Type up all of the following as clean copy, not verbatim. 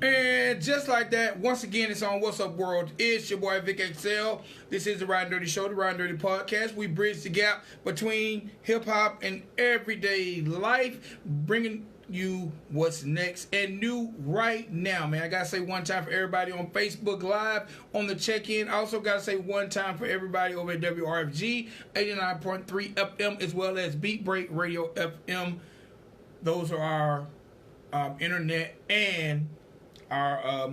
And just like that, once again, it's on What's Up World. It's your boy Vic XL. This is the Ridin Durty Show, the Ridin Durty Podcast. We bridge the gap between hip-hop and everyday life, bringing you what's next and new right now, man. I gotta say one time for everybody on Facebook Live on the check-in. I also gotta say one time for everybody over at WRFG 89.3 FM as well as Beat Break Radio FM. Those are our internet and our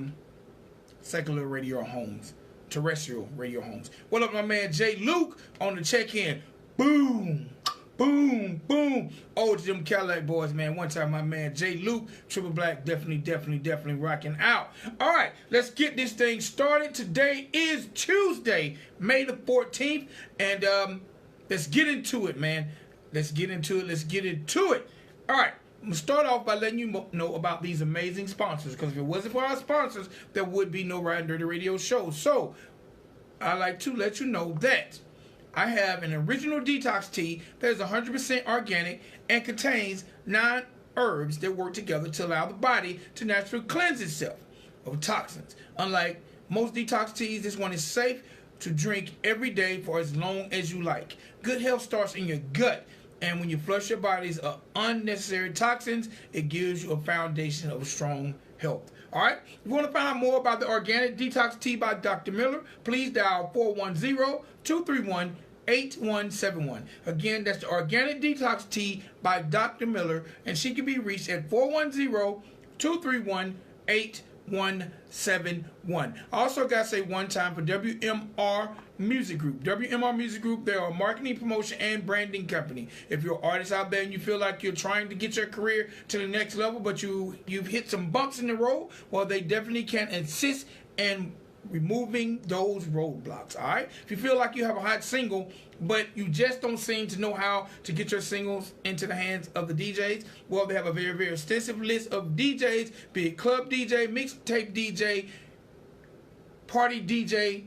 secular radio homes, terrestrial radio homes. What up, my man Jay Luke on the check-in? Boom, boom, boom. Oh, to them Cadillac boys, man. One time, my man Jay Luke, Triple Black, definitely rocking out. All right, let's get this thing started. Today is Tuesday, May the 14th, and let's get into it, man. Let's get into it. All right. I'm going to start off by letting you know about these amazing sponsors, because if it wasn't for our sponsors, there would be no Ridin Durty Radio show. So, I'd like to let you know that I have an original detox tea that is 100% organic and contains 9 herbs that work together to allow the body to naturally cleanse itself of toxins. Unlike most detox teas, this one is safe to drink every day for as long as you like. Good health starts in your gut. And when you flush your bodies of unnecessary toxins, it gives you a foundation of strong health. All right? If you want to find out more about the Organic Detox Tea by Dr. Miller, please dial 410-231-8171. Again, that's the Organic Detox Tea by Dr. Miller, and she can be reached at 410-231-8171. I also got to say one time for WMR Music Group. WMR Music Group, they're a marketing, promotion, and branding company. If you're an artist out there and you feel like you're trying to get your career to the next level, but you've hit some bumps in the road, well, they definitely can assist in removing those roadblocks, all right? If you feel like you have a hot single, but you just don't seem to know how to get your singles into the hands of the DJs, well, they have a very, very extensive list of DJs, be it club DJ, mixtape DJ, party DJ,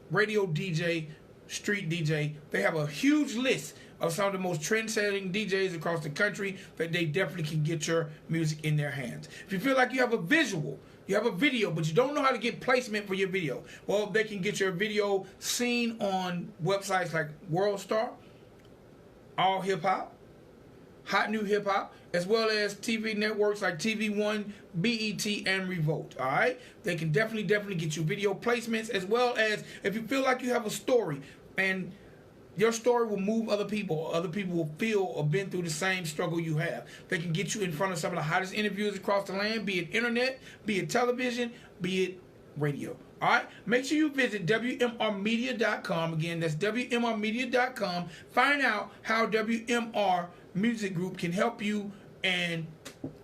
radio DJ, street DJ. They have a huge list of some of the most trend-setting DJs across the country that they definitely can get your music in their hands. If you feel like you have a visual, you have a video, but you don't know how to get placement for your video, well, they can get your video seen on websites like WorldStar, All Hip Hop, Hot New Hip Hop, as well as TV networks like TV One, BET, and Revolt. All right, they can definitely get you video placements, as well as if you feel like you have a story and your story will move other people. Other people will feel or been through the same struggle you have. They can get you in front of some of the hottest interviews across the land, be it internet, be it television, be it radio. All right, make sure you visit WMRmedia.com. Again, that's WMRmedia.com. Find out how WMR Music Group can help you and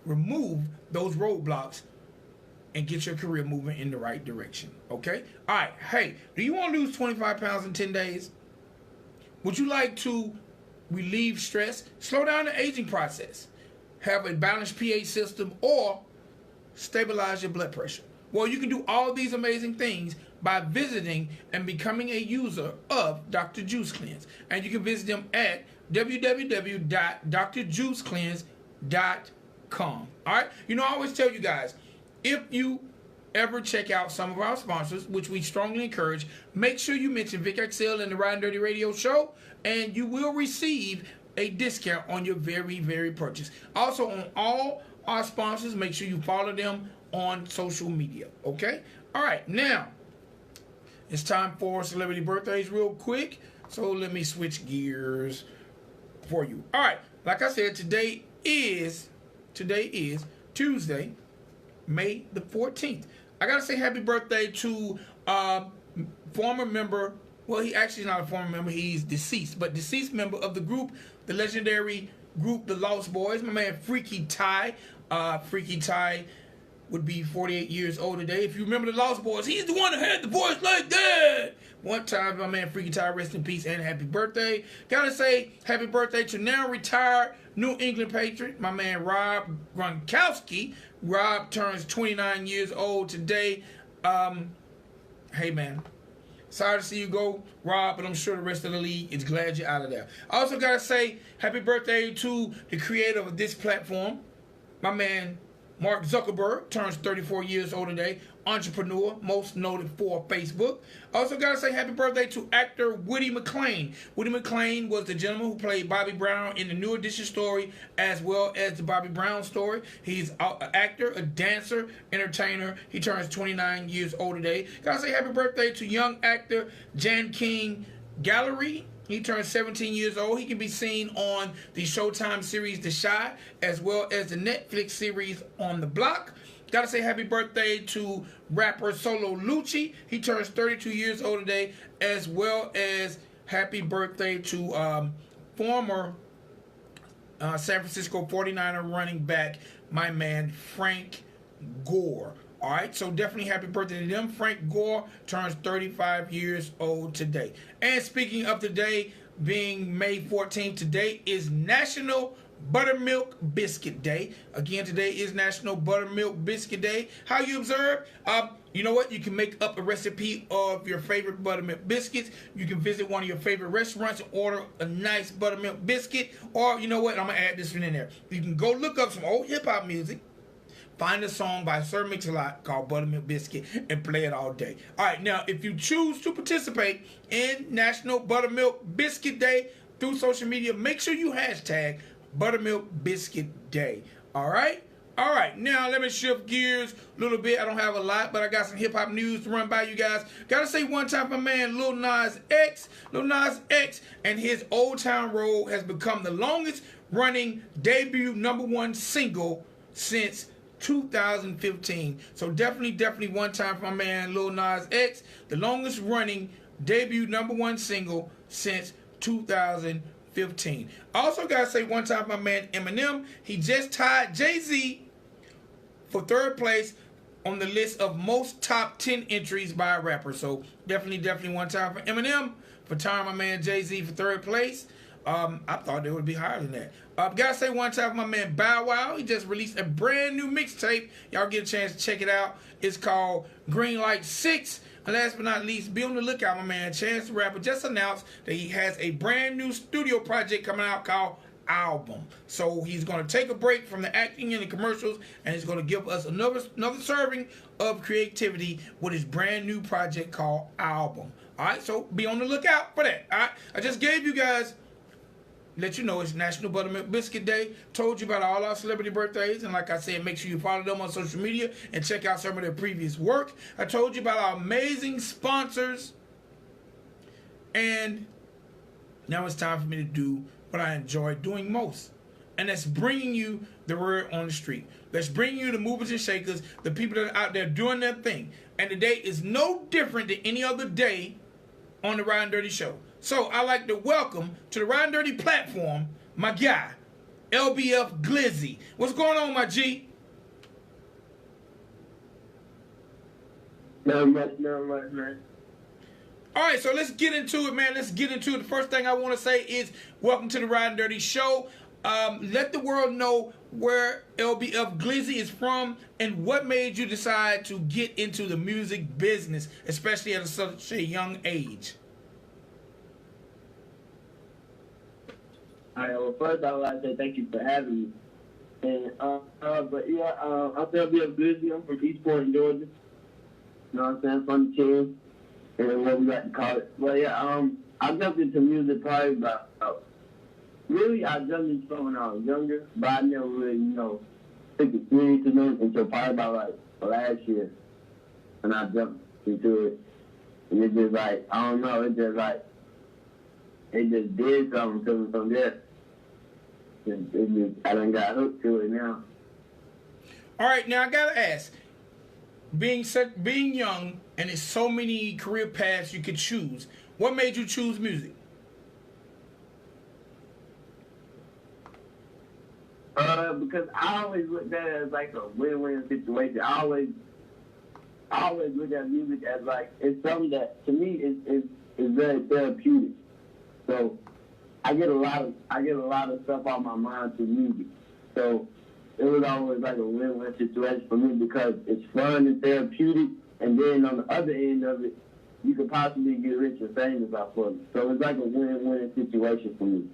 remove those roadblocks and get your career moving in the right direction. Okay? All right. Hey, do you want to lose 25 pounds in 10 days? Would you like to relieve stress, slow down the aging process, have a balanced pH system, or stabilize your blood pressure? Well, you can do all these amazing things by visiting and becoming a user of Dr. Juice Cleanse. And you can visit them at www.drjuicecleanse.com. All right? You know, I always tell you guys, if you ever check out some of our sponsors, which we strongly encourage, make sure you mention Vic XL in the Ridin Durty Radio Show, and you will receive a discount on your very, very purchase. Also, on all our sponsors, make sure you follow them on social media. Okay? All right. Now, it's time for celebrity birthdays real quick. So let me switch gears for you. All right. Like I said, today is Tuesday, May the 14th. I got to say happy birthday to former member. Well, he actually is not a former member. He's deceased. But deceased member of the group, the legendary group, the Lost Boys. My man, Freaky Ty. Freaky Ty would be 48 years old today. If you remember the Lost Boys, he's the one that had the voice like that. One time, my man Freaky Ty, rest in peace and happy birthday. Gotta say happy birthday to now retired New England Patriot, my man Rob Gronkowski. Rob turns 29 years old today. Hey man, sorry to see you go, Rob, but I'm sure the rest of the league is glad you're out of there. I also gotta say happy birthday to the creator of this platform, my man Mark Zuckerberg turns 34 years old today. Entrepreneur, most noted for Facebook. Also gotta say happy birthday to actor Woody McClain. Woody McClain was the gentleman who played Bobby Brown in the New Edition story as well as the Bobby Brown story. He's an actor, a dancer, entertainer. He turns 29 years old today. Gotta say happy birthday to young actor Jan King Gallery. He turned 17 years old. He can be seen on the Showtime series The Chi, as well as the Netflix series On the Block. Gotta say happy birthday to rapper Solo Lucci. He turns 32 years old today, as well as happy birthday to former San Francisco 49er running back, my man Frank Gore. All right, so definitely happy birthday to them. Frank Gore turns 35 years old today. And speaking of today, being May 14th, today is National Buttermilk Biscuit Day. Again, today is National Buttermilk Biscuit Day. How you observe? You know what? You can make up a recipe of your favorite buttermilk biscuits. You can visit one of your favorite restaurants and order a nice buttermilk biscuit. Or, you know what? I'm going to add this one in there. You can go look up some old hip-hop music. Find a song by Sir Mix-a-Lot called Buttermilk Biscuit and play it all day. All right, now, if you choose to participate in National Buttermilk Biscuit Day through social media, make sure you hashtag Buttermilk Biscuit Day. All right? All right, now let me shift gears a little bit. I don't have a lot, but I got some hip-hop news to run by you guys. Gotta say one time, my man Lil Nas X and his Old Town Road has become the longest running debut #1 single since 2015. So definitely one time for my man Lil Nas X, the longest running debut #1 single since 2015. I also gotta say one time for my man Eminem, he just tied Jay-Z for 3rd place on the list of most top 10 entries by a rapper. So definitely one time for Eminem for tying my man Jay-Z for 3rd place. I thought they would be higher than that. Gotta say one time for my man Bow Wow. He just released a brand new mixtape. Y'all get a chance to check it out. It's called Green Light 6. And last but not least, be on the lookout, my man. Chance the Rapper just announced that he has a brand new studio project coming out called Album. So he's going to take a break from the acting and the commercials, and he's going to give us another serving of creativity with his brand new project called Album. All right, so be on the lookout for that. All right, I just gave you guys, let you know it's National Buttermilk Biscuit Day. Told you about all our celebrity birthdays. And like I said, make sure you follow them on social media and check out some of their previous work. I told you about our amazing sponsors. And now it's time for me to do what I enjoy doing most. And that's bringing you the word on the street. That's bringing you the movers and shakers, the people that are out there doing their thing. And today is no different than any other day on the Ridin Durty Show. So I'd like to welcome to the Ridin Durty platform my guy, LBF Glizzy. What's going on, my G? Not much, man. All right, so let's get into it, man. Let's get into it. The first thing I want to say is welcome to the Ridin Durty Show. Let the world know where LBF Glizzy is from and what made you decide to get into the music business, especially at such a young age. All right, well, first I would like to say thank you for having me. And, I'm LBF Glizzy. I'm from East Point, Georgia. You know what I'm saying? From the team. And what we like to call it. But yeah, I jumped into music probably about, really I jumped into it when I was younger, but I never really, took it serious enough until probably about like last year. And I jumped into it. And it just like, I don't know, it just like, it just did something to me from there. I done got hooked to it now. All right, now I gotta ask, being young and there's so many career paths you could choose, what made you choose music? Because I always looked at it as like a win-win situation. I always look at music as like, it's something that to me is very therapeutic. So I get a lot of stuff out of my mind through music. So it was always like a win-win situation for me because it's fun and therapeutic, and then on the other end of it, you could possibly get rich and famous off of it. So it's like a win-win situation for me.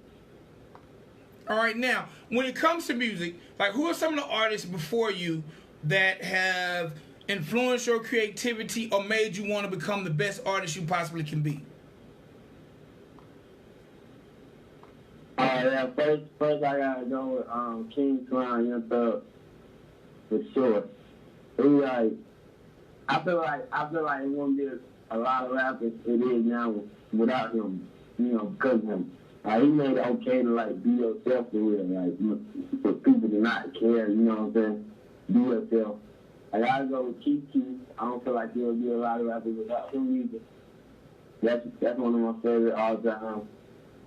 All right, now when it comes to music, like who are some of the artists before you that have influenced your creativity or made you want to become the best artist you possibly can be? Yeah, first I gotta go with Kingz, Young Thug, for sure. He like, I feel like it won't be a lot of rappers it is now without him, because of him. Like, he made it okay to like be yourself for real, like for people to not care, you know what I'm saying? Be yourself. Like, I go with Kingz. I don't feel like there'll be a lot of rappers without him either. That's one of my favorite all time.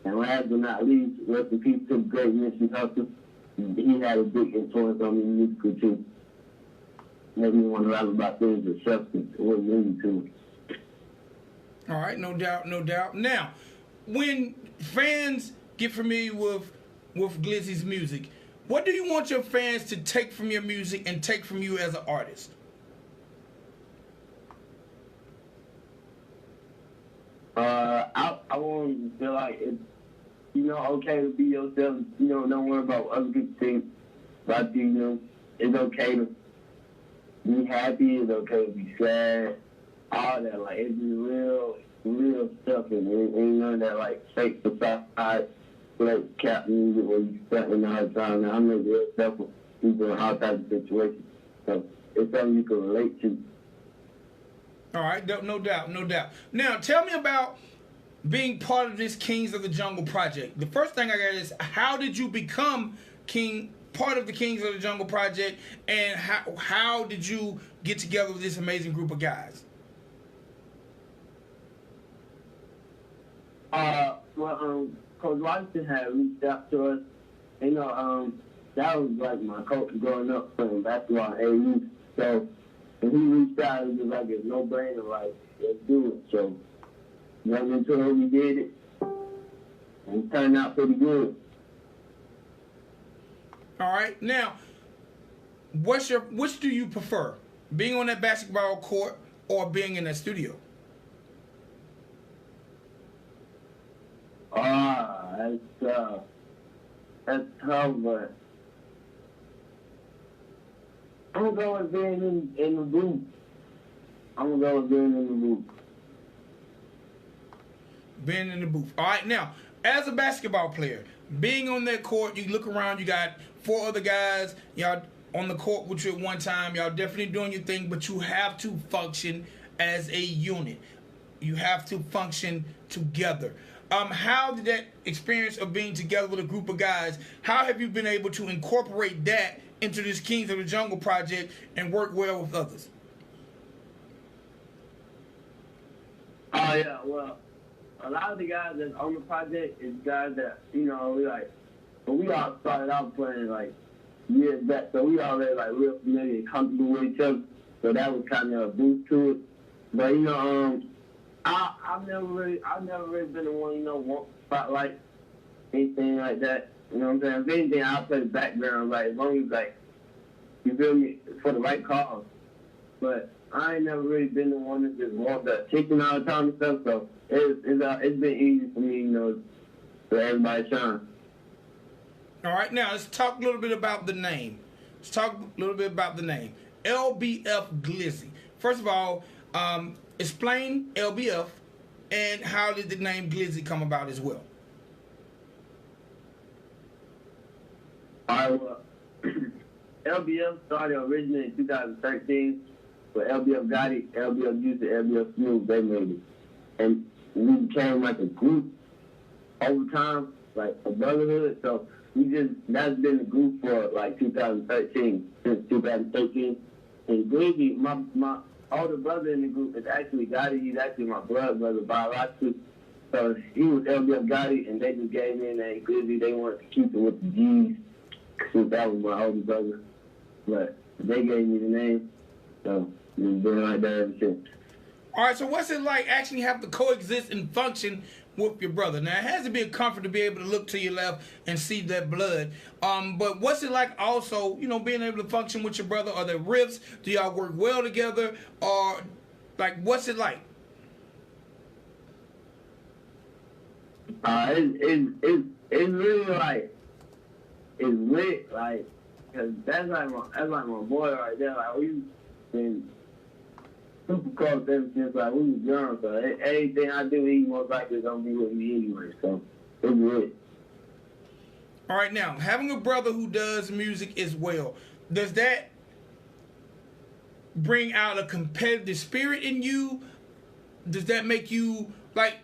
And last but not least, rest in peace to the great Mr. Hustle. He had a big influence on me musically too. Made me want to rap about things of substance. It wasn't really too. All right, no doubt, no doubt. Now, when fans get familiar with Glizzy's music, what do you want your fans to take from your music and take from you as an artist? I want them to feel like it's, okay to be yourself. Don't worry about what other people think about you. It's okay to be happy. It's okay to be sad. All that, like, it's just real stuff, and ain't none of that like fake facade, like cap music where you stunting all the time. Now, I make real stuff with people in all types of situations, so it's something you can relate to. All right, no doubt, no doubt. Now, tell me about being part of this Kingz of the Jungle project. The first thing I got is, how did you become part of the Kingz of the Jungle project, and how did you get together with this amazing group of guys? Coach Washington had reached out to us. That was like my coach growing up playing basketball at AU. So when he reached out, it was like a no-brainer, like, let's do it. So went into it, we did it, and it turned out pretty good. All right, now, which do you prefer, being on that basketball court or being in that studio? That's tough, but I'm gonna go with being in the booth. Being in the booth. All right, now, as a basketball player, being on that court, you look around, you got 4 other guys, y'all on the court with you at one time, y'all definitely doing your thing, but you have to function as a unit. You have to function together. How did that experience of being together with a group of guys, how have you been able to incorporate that into this Kingz of the Jungle project and work well with others? Oh, yeah, well, a lot of the guys that's on the project is guys that, we all started out playing, like, years back, so we already, like, real familiar and comfortable with each other, so that was kind of a boost to it. But, I've never really been the one, want spotlight, anything like that. You know what I'm saying? If anything, I'll play the background, like, as long as, like, you feel me, for the right cause. But I ain't never really been the one that just want the attention all the time and stuff, so it's been easy for me, for everybody shine. All right, now let's talk a little bit about the name. LBF Glizzy. First of all, explain LBF and how did the name Glizzy come about as well? All right, well, LBF started originally in 2013 with LBF Gotti, LBF Juicy, LBF Smooth. They made it. And we became like a group over time, like a brotherhood. So that's been the group for like 2013, since 2013. And Glizzy, my older brother in the group is actually Gotti. He's actually my blood brother biologically. So he was LBF Gotti, and they just gave me the name Glizzy. They wanted to keep it with the G's, since that was my older brother. But they gave me the name, so it's been like that ever since. All right, so what's it like actually have to coexist and function with your brother? Now, it has to be a comfort to be able to look to your left and see that blood. But what's it like also, being able to function with your brother? Are there rifts? Do y'all work well together? Or, like, what's it like? It's really like, is lit, like, cause that's like my boy right there. Like we've been super close ever since like we was young. So everything I do, he most likely gonna be with me anyway. So it's lit. All right, now having a brother who does music as well, does that bring out a competitive spirit in you? Does that make you like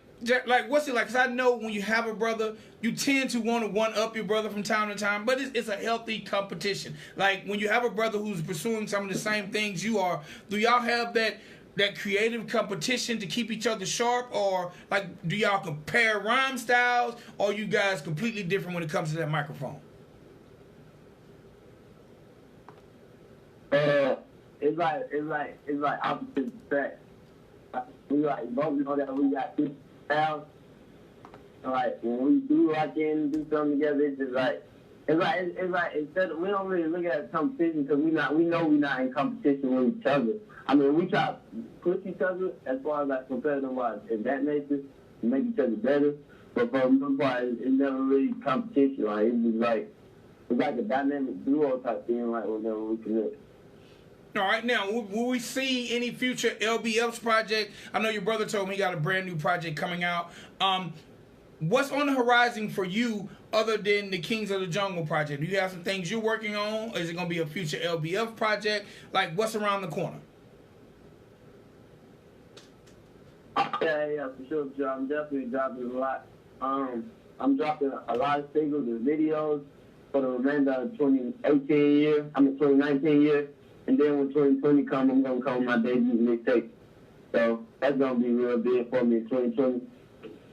what's it like? Because I know when you have a brother, you tend to want to one up your brother from time to time, but it's a healthy competition. Like when you have a brother who's pursuing some of the same things you are, do y'all have that creative competition to keep each other sharp, or like do y'all compare rhyme styles, or are you guys completely different when it comes to that microphone? It's like opposite sex. We like both know that we got two styles. Like when we do lock in and do something together, it's just like instead of, we don't really look at competition because we know we're not in competition with each other. I mean, we try to push each other as far as like competitive wise in that nature to make each other better. But for the most part, it's never really competition. Like it's like a dynamic duo type thing. Like whenever we connect. All right, now, will we see any future LBF's project? I know your brother told me he got a brand new project coming out. What's on the horizon for you other than the Kingz of the Jungle project? Do you have some things you're working on? Is it going to be a future LBF project? Like, what's around the corner? Yeah, for sure. I'm definitely dropping a lot. I'm dropping a lot of singles and videos for the remainder of 2019 year. And then when 2020 comes, I'm going to come with my debut mixtape. So that's going to be real big for me in 2020.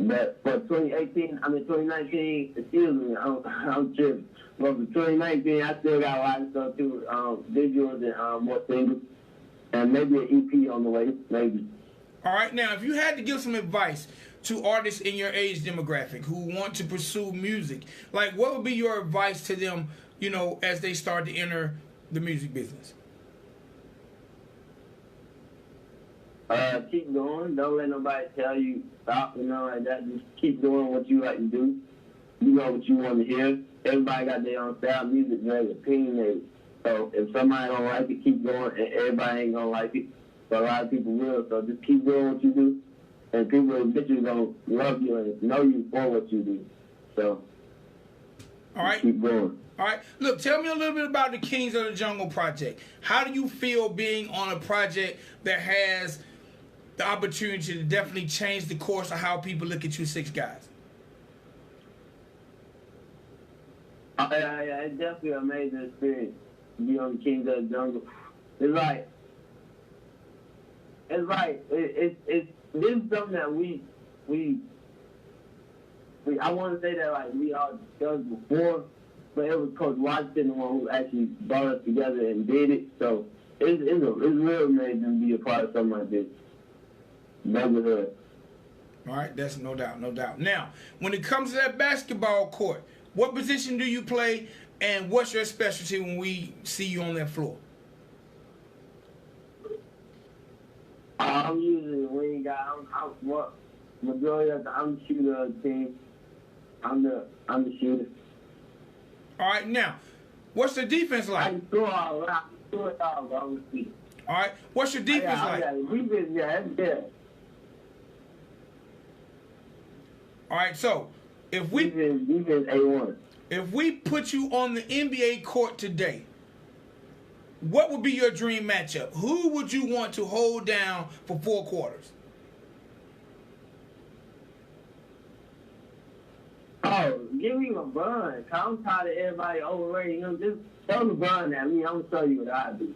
But for 2019, excuse me, I'm tripping. But for 2019, I still got a lot of stuff too, visuals and more singles. And maybe an EP on the way, maybe. All right, now, if you had to give some advice to artists in your age demographic who want to pursue music, like what would be your advice to them, you know, as they start to enter the music business? Keep going. Don't let nobody tell you stop, you know, like that. Just keep doing what you like to do. You know what you want to hear. Everybody got their own style. Music is very opinionated. So if somebody don't like it, keep going, and everybody ain't gonna like it. But a lot of people will. So just keep doing what you do, and people eventually gonna love you and know you for what you do. So all right, keep going. All right. Look, tell me a little bit about the Kingz of the Jungle project. How do you feel being on a project that has the opportunity to definitely change the course of how people look at you six guys? Yeah, it's definitely an amazing experience to be on the Kingz of the Jungle. This is something that we I want to say that like we all discussed before, but it was Coach Washington the one who actually brought us together and did it. So it's real amazing to be a part of something like this. Neighborhood. All right, that's no doubt. Now, when it comes to that basketball court, what position do you play, and what's your specialty when we see you on that floor? I'm usually the wing guy. Majority of I'm the shooter of the team. I'm the shooter. All right, now, what's the defense like? I can score all around. All right, what's your defense like? Yeah. All right, so if we defense A1. If we put you on the NBA court today, what would be your dream matchup? Who would you want to hold down for 4 quarters? Oh, give me LeBron. I'm tired of everybody overrating him. Just throw LeBron at me. I'm going to show you what I do.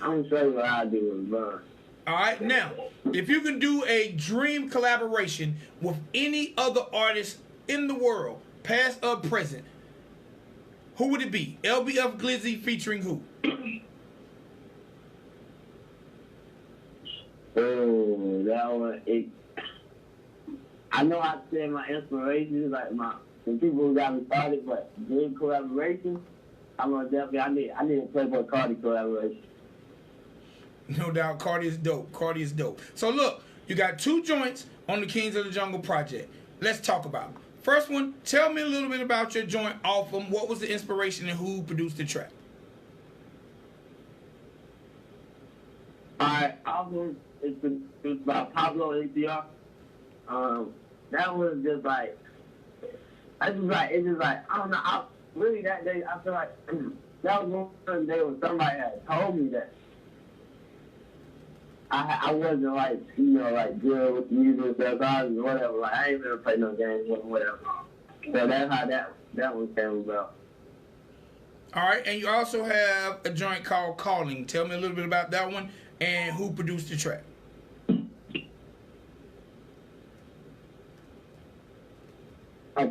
I'm going to show you what I do with LeBron. All right, now, if you can do a dream collaboration with any other artist in the world, past or present, who would it be? LBF Glizzy featuring who? Oh, that one. I know I said my inspirations, like the people who got me started, but dream collaboration, I'm gonna definitely. I need a Playboy Cardi collaboration. No doubt, Cardi is dope. So look, you got 2 joints on the Kingz of the Jungle project. Let's talk about them. first one, tell me a little bit about your joint album. What was the inspiration and who produced the track? Our album is produced by Pablo NCR. That was just like, I don't know, really that day, I feel like that was one day when somebody had told me that I wasn't like, like good with music and stuff. I was whatever, like I ain't gonna play no games or whatever. So that's how that one came about. All right, and you also have a joint called Calling. Tell me a little bit about that one and who produced the track.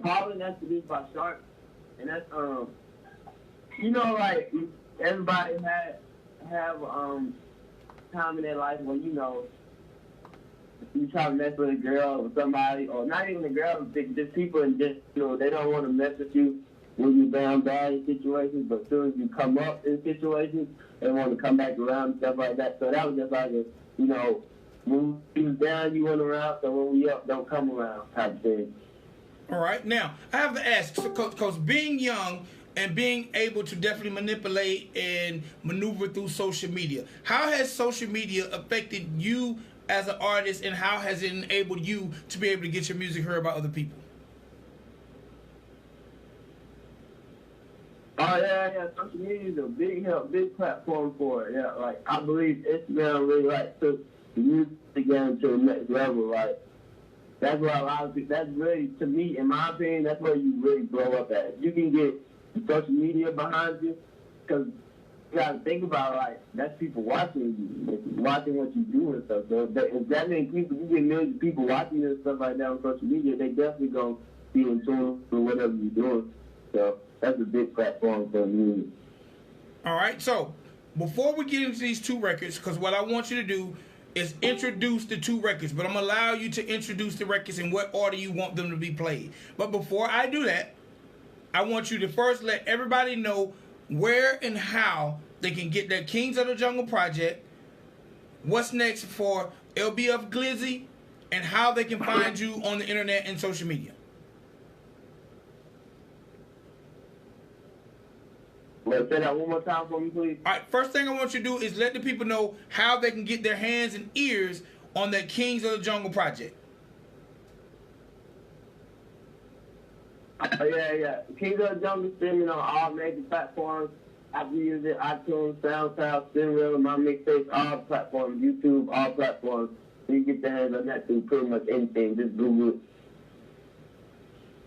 Calling, that's produced by Shark, and that's like everybody have time in their life when you try to mess with a girl or somebody, or not even a girl, just people, and just they don't want to mess with you when you're down bad in situations, but as soon as you come up in situations, they want to come back around and stuff like that. So that was just like when we was down, you went around, so when we up, don't come around type of thing. All right, now I have to ask, because being young and being able to definitely manipulate and maneuver through social media, how has social media affected you as an artist, and how has it enabled you to be able to get your music heard by other people? Oh yeah. Social media is a big help, big platform for it. Yeah, like I believe Instagram really took the music game to the next level. Like that's where a lot of people. That's really, to me, in my opinion, that's where you really blow up at. You can get social media behind you, because you gotta think about that's people watching you, watching what you do and stuff. So if that many people, you get millions of people watching you and stuff like that on social media, they definitely gonna be in tune with whatever you're doing. So that's a big platform for music. All right, so before we get into these two records, because what I want you to do is introduce the two records, but I'm going to allow you to introduce the records in what order you want them to be played. But before I do that, I want you to first let everybody know where and how they can get their Kingz of the Jungle project, what's next for LBF Glizzy, and how they can find you on the internet and social media. Well, say that one more time for me, please. All right, first thing I want you to do is let the people know how they can get their hands and ears on that Kingz of the Jungle project. Oh, yeah. Kingz of the Jungle streaming on all major platforms. Apple Music, iTunes, SoundCloud, Cinderella, my mixtapes, all platforms, YouTube, all platforms. You get your hands on that through pretty much anything. Just Google it.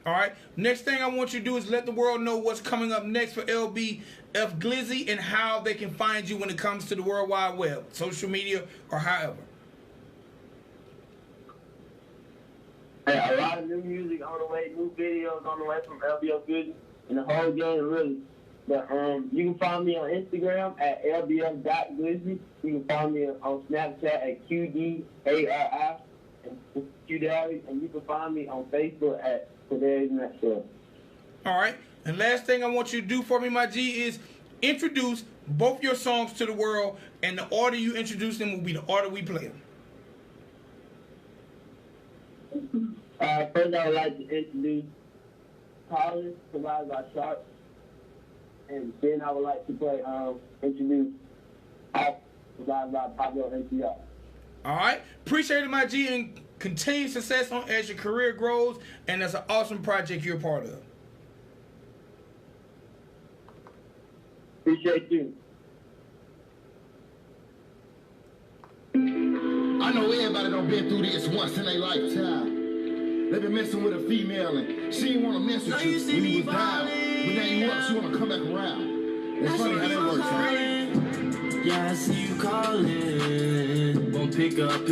All right. Next thing I want you to do is let the world know what's coming up next for LBF Glizzy and how they can find you when it comes to the World Wide Web, social media, or however. Hey, a lot of new music on the way, new videos on the way from LBF Glizzy, and the whole game really. But you can find me on Instagram at lbf.glizzy. You can find me on Snapchat at QDARI and QDARI, and you can find me on Facebook at Today's Next Show. All right. And last thing I want you to do for me, my G, is introduce both your songs to the world, and the order you introduce them will be the order we play them. First, I would like to introduce Collins, provided by Sharp, and then I would like to play introduce Off, provided by Pablo NCR. All right. Appreciate it, my G, and continued success as your career grows, and that's an awesome project you're a part of. Appreciate you. I know everybody done been through this once in their lifetime. They been messing with a female and she didn't want to mess with you when you was down. But now you up, she want to come back around. It's funny how that works, right? Yeah, I see you calling. Won't pick up.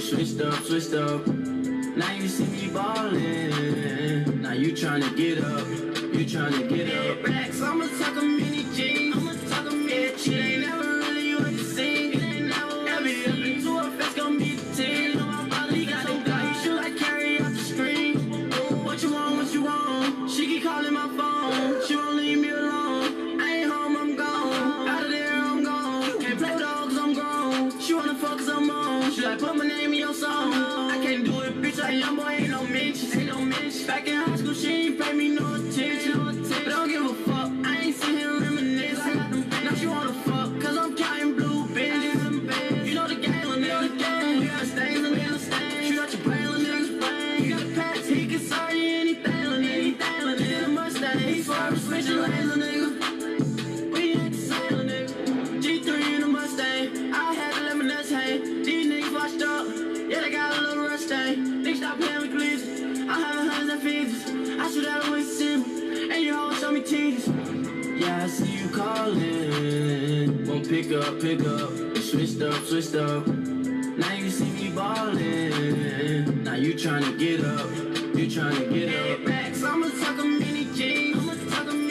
Switched up. Now you see me ballin'. Now you tryna get up. Racks, I'ma talk a mini jeans. She ain't never really what to sing. Every up into her face gon' be the team. He got no guy, you should like carry out the screen. What you want? She keep calling my phone. She won't leave me alone. I ain't home, I'm gone. Out of there, I'm gone. Can't play dogs, I'm grown. She wanna fuck 'cause I'm on. She like put my name in your song. I can't do it, bitch. Like young boy, ain't no mention. bitch. Back in high school, she ain't pay me no attention. But I don't give a fuck, I ain't sitting here reminiscing. Now she wanna fuck, cause I'm counting blue binges. You know the game, I know the game. You got stains, I know the stains. You got your brain, I know your brain. You got a pass, he can serve you anything, nigga. Mustang, he swerve, switching lanes, nigga. We ain't the same, nigga. G3 in the Mustang, I had to let my nuts hang. These niggas washed up, yeah, they got a little rust stain. Niggas stop playing with glizzy, I'm having hundreds and figures. I should have always seen me, and you always show me titties. Yeah, I see you calling. Won't pick up. Switched up. Now you see me ballin'. Now you tryna get up. Head backs, I'ma talk a mini jeans.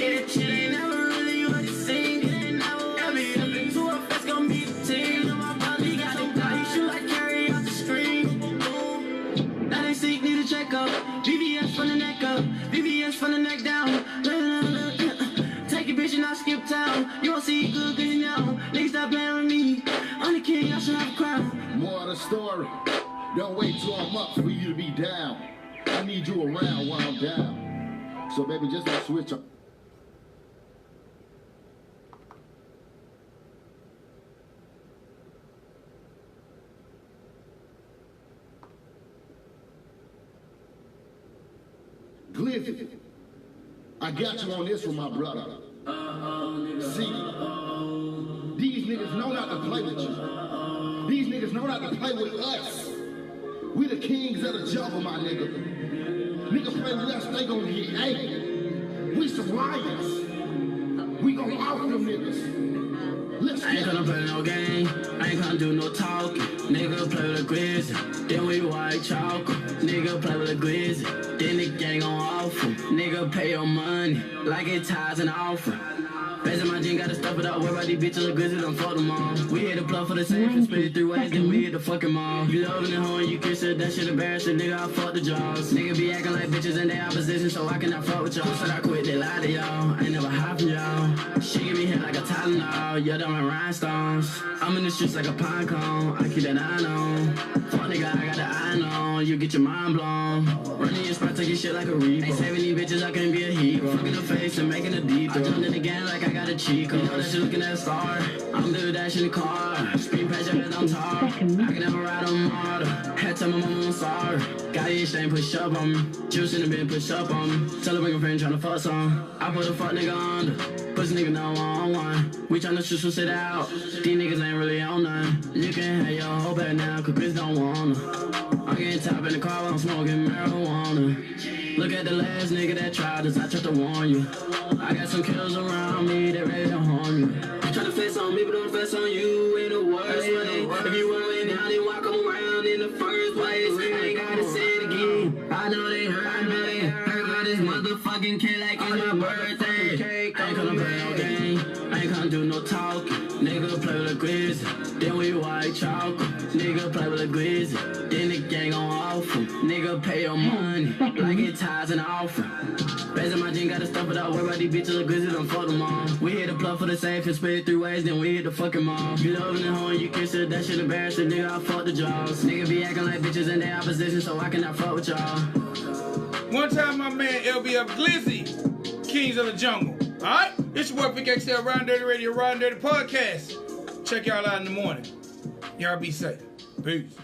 It ain't never really what it seems. Every up into a fest gon' be the team. My brother got no guy, he shoot like carry out the stream. Now they sick, need a check up. VVS from the neck up, VVS from the neck down. Take your bitch and I skip town. You won't see it good cause you know. Niggas stop playing with me. I'm the king, I should have a crown. More of the story. Don't wait till I'm up for you to be down. I need you around while I'm down. So baby, just don't switch up. Glizzy, I got you on this one, my brother. See, these niggas know not to play with you. These niggas know not to play with us. We the kings of the jungle, my nigga. Niggas play with us, they gon' get angry. We some lions. We gon' out them niggas. Let's I ain't gonna play no game, I ain't gonna do no talking. Nigga play with a glizzy, then we white chalk. Nigga play with a glizzy, then the gang gon' offer. Nigga pay your money, like it ties and offer. Basing my jean, gotta stuff it up. Where about these bitches look glizzy, don't fuck them all. We hit the plug for the safe and split it 3 ways, then we hit the fucking mall. You loving it, hoe, you kiss it, that shit embarrassing, nigga, I fuck the jaws. Nigga be acting like bitches in their opposition, so I cannot fuck with y'all. Said I quit, they lied to y'all, I ain't never hide from y'all. She give me hit like a Tylenol, yeah, them and rhinestones. I'm in the streets like a pine cone, I keep that eye on. Fuck nigga, I got the eye on, you get your mind blown. Running your spot, take your shit like a reaper. Ain't saving these bitches, I can't be a hero. Fucking the face and making a deep throw. I jumped in the game like I got a cheat code. You know that shit looking at a star. I'm good dash in the car. Screen patch your head, I'm tar. I can never ride on martyr. Had to tell my mama I'm sorry. Got this thing push up on me. Juice in the bin push up on me. Tell her bring a friend tryna fuck some. I put a fuck nigga under. Pussy nigga no one. We tryna shoot it out. These niggas ain't really on none. You can have your whole bag now, cause Chris don't wanna. I'm getting top in the car while I'm smoking marijuana. Look at the last nigga that tried us, I tried to warn you. I got some kills around me that ready to harm you. You try to flex on me, but don't flex on you in the worst way. If you run down, then walk around in the first place. I ain't gotta say it again. I know they heard me. Heard about this motherfucking kid like it's my birthday. I ain't gonna play no game. I ain't gonna do no talking. Nigga play with a glizzy, then we white chalk. Nigga play with a glizzy, then the gang gon' offer. Nigga pay your money, like it ties and offer. Basing my jean, gotta stuff it up. Where about these bitches look glizzy, don't fuck them all. We hit the plug for the safe and split it 3 ways, then we hit the fucking mall. You loving it, hoe, you kiss it, that shit embarrassing, nigga, I fuck the jaws. Nigga be acting like bitches in their opposition, so I cannot fuck with y'all. One time, my man LBF Glizzy, Kings of the Jungle. All right? It's your boy Vic XL, Ridin Durty Radio, Ridin Durty Podcast. Check y'all out in the morning. Y'all be safe. Peace.